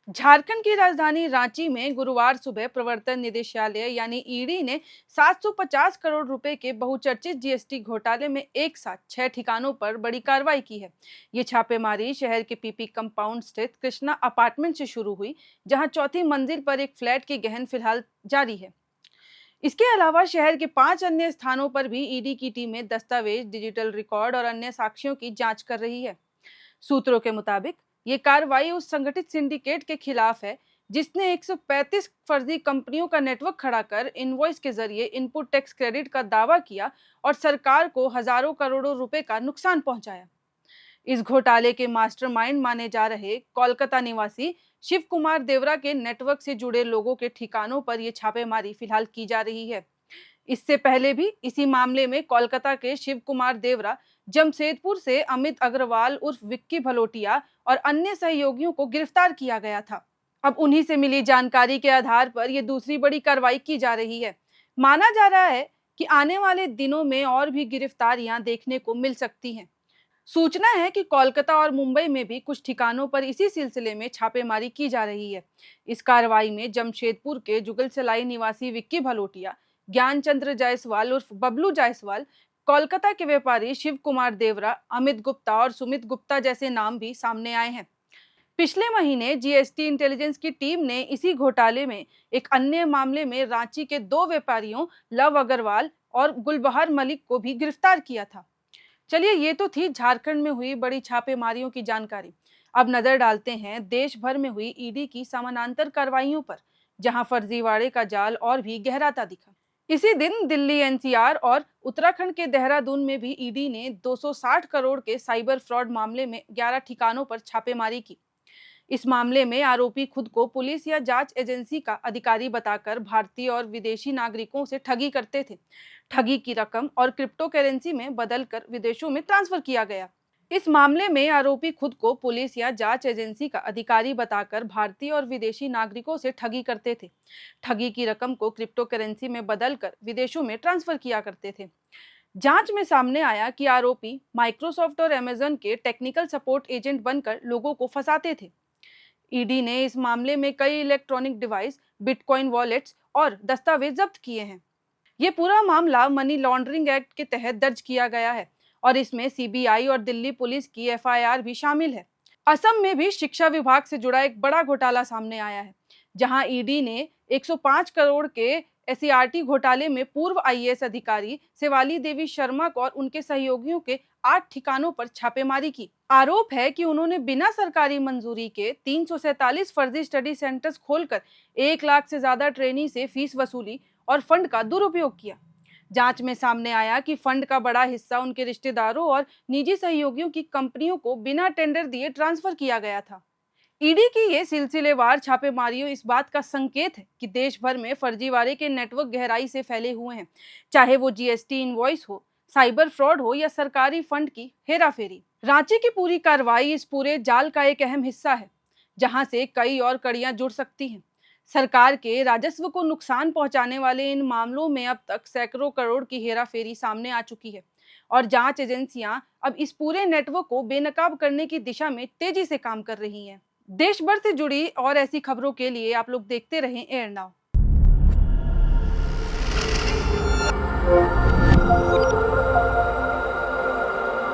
झारखंड की राजधानी रांची में गुरुवार सुबह प्रवर्तन निदेशालय यानी ईडी ने 750 करोड़ रुपए के बहुचर्चित जीएसटी घोटाले में एक साथ 6 ठिकानों पर बड़ी कार्रवाई की है। ये छापेमारी शहर के पीपी कंपाउंड स्थित कृष्णा अपार्टमेंट से शुरू हुई, जहां चौथी मंजिल पर एक फ्लैट की गहन फिलहाल जारी है। इसके अलावा शहर के 5 अन्य स्थानों पर भी ईडी की टीमें दस्तावेज, डिजिटल रिकॉर्ड और अन्य साक्ष्यों की जांच कर रही है। सूत्रों के मुताबिक ये कार्रवाई उस संगठित सिंडिकेट के खिलाफ है जिसने 135 फर्जी कंपनियों का नेटवर्क खड़ा कर इनवॉइस के जरिए इनपुट टैक्स क्रेडिट का दावा किया और सरकार को हजारों करोड़ों रुपए का नुकसान पहुंचाया। इस घोटाले के मास्टरमाइंड माने जा रहे कोलकाता निवासी शिव कुमार देवरा के नेटवर्क से जुड़े लोगों के ठिकानों पर यह छापेमारी फिलहाल की जा रही है। इससे पहले भी इसी मामले में कोलकाता के शिव कुमार देवरा, जमशेदपुर से अमित अग्रवाल उर्फ विक्की भलोटिया और अन्य सहयोगियों को गिरफ्तार किया गया था। अब उन्हीं से मिली जानकारी के आधार पर यह दूसरी बड़ी कार्रवाई की जा रही है। माना जा रहा है कि आने वाले दिनों में और भी गिरफ्तारियां देखने को मिल सकती हैं। सूचना है कि कोलकाता और मुंबई में भी कुछ ठिकानों पर इसी सिलसिले में छापेमारी की जा रही है। इस कार्रवाई में जमशेदपुर के जुगलसलाई निवासी विक्की भलोटिया, ज्ञानचंद्र जायसवाल उर्फ बबलू जायसवाल, कोलकाता के व्यापारी शिव कुमार देवरा, अमित गुप्ता और सुमित गुप्ता जैसे नाम भी सामने आए हैं। पिछले महीने जीएसटी इंटेलिजेंस की टीम ने इसी घोटाले में एक अन्य मामले में रांची के 2 व्यापारियों लव अग्रवाल और गुलबहार मलिक को भी गिरफ्तार किया था। चलिए, ये तो थी झारखंड में हुई बड़ी छापेमारियों की जानकारी। अब नजर डालते हैं देश भर में हुई ईडी की समानांतर कार्रवाइयों पर, जहां फर्जीवाड़े का जाल और भी गहराता दिखा। इसी दिन दिल्ली एनसीआर और उत्तराखंड के देहरादून में भी ईडी ने 260 करोड़ के साइबर फ्रॉड मामले में 11 ठिकानों पर छापेमारी की। इस मामले में आरोपी खुद को पुलिस या जांच एजेंसी का अधिकारी बताकर भारतीय और विदेशी नागरिकों से ठगी करते थे। ठगी की रकम और क्रिप्टो करेंसी में बदलकर विदेशों में ट्रांसफर किया गया। इस मामले में आरोपी खुद को पुलिस या जांच एजेंसी का अधिकारी बताकर भारतीय और विदेशी नागरिकों से ठगी करते थे। ठगी की रकम को क्रिप्टो करेंसी में बदलकर विदेशों में ट्रांसफर किया करते थे। जांच में सामने आया कि आरोपी माइक्रोसॉफ्ट और अमेजन के टेक्निकल सपोर्ट एजेंट बनकर लोगों को फंसाते थे। ईडी ने इस मामले में कई इलेक्ट्रॉनिक डिवाइस, बिटकॉइन वॉलेट्स और दस्तावेज जब्त किए हैं। ये पूरा मामला मनी लॉन्ड्रिंग एक्ट के तहत दर्ज किया गया है और इसमें सीबीआई और दिल्ली पुलिस की एफआईआर भी शामिल है। असम में भी शिक्षा विभाग से जुड़ा एक बड़ा घोटाला सामने आया है, जहां ईडी ने 105 करोड़ के एससीईआरटी घोटाले में पूर्व आईएएस अधिकारी शेवाली देवी शर्मा और उनके सहयोगियों के 8 ठिकानों पर छापेमारी की। आरोप है कि उन्होंने बिना सरकारी मंजूरी के 347 फर्जी स्टडी सेंटर्स खोलकर 1 लाख से ज्यादा ट्रेनी से फीस वसूली और फंड का दुरुपयोग किया। जांच में सामने आया कि फंड का बड़ा हिस्सा उनके रिश्तेदारों और निजी सहयोगियों की कंपनियों को बिना टेंडर दिए ट्रांसफर किया गया था। ईडी की ये सिलसिलेवार छापेमारियों इस बात का संकेत है कि देश भर में फर्जीवाड़े के नेटवर्क गहराई से फैले हुए हैं, चाहे वो जीएसटी इनवॉइस हो, साइबर फ्रॉड हो या सरकारी फंड की हेराफेरी। रांची की पूरी कार्रवाई इस पूरे जाल का एक अहम हिस्सा है, जहां से कई और कड़ियां जुड़ सकती हैं। सरकार के राजस्व को नुकसान पहुंचाने वाले इन मामलों में अब तक सैकड़ों करोड़ की हेराफेरी सामने आ चुकी है और जांच एजेंसियां अब इस पूरे नेटवर्क को बेनकाब करने की दिशा में तेजी से काम कर रही हैं। देश भर से जुड़ी और ऐसी खबरों के लिए आप लोग देखते रहें एयर नाउ।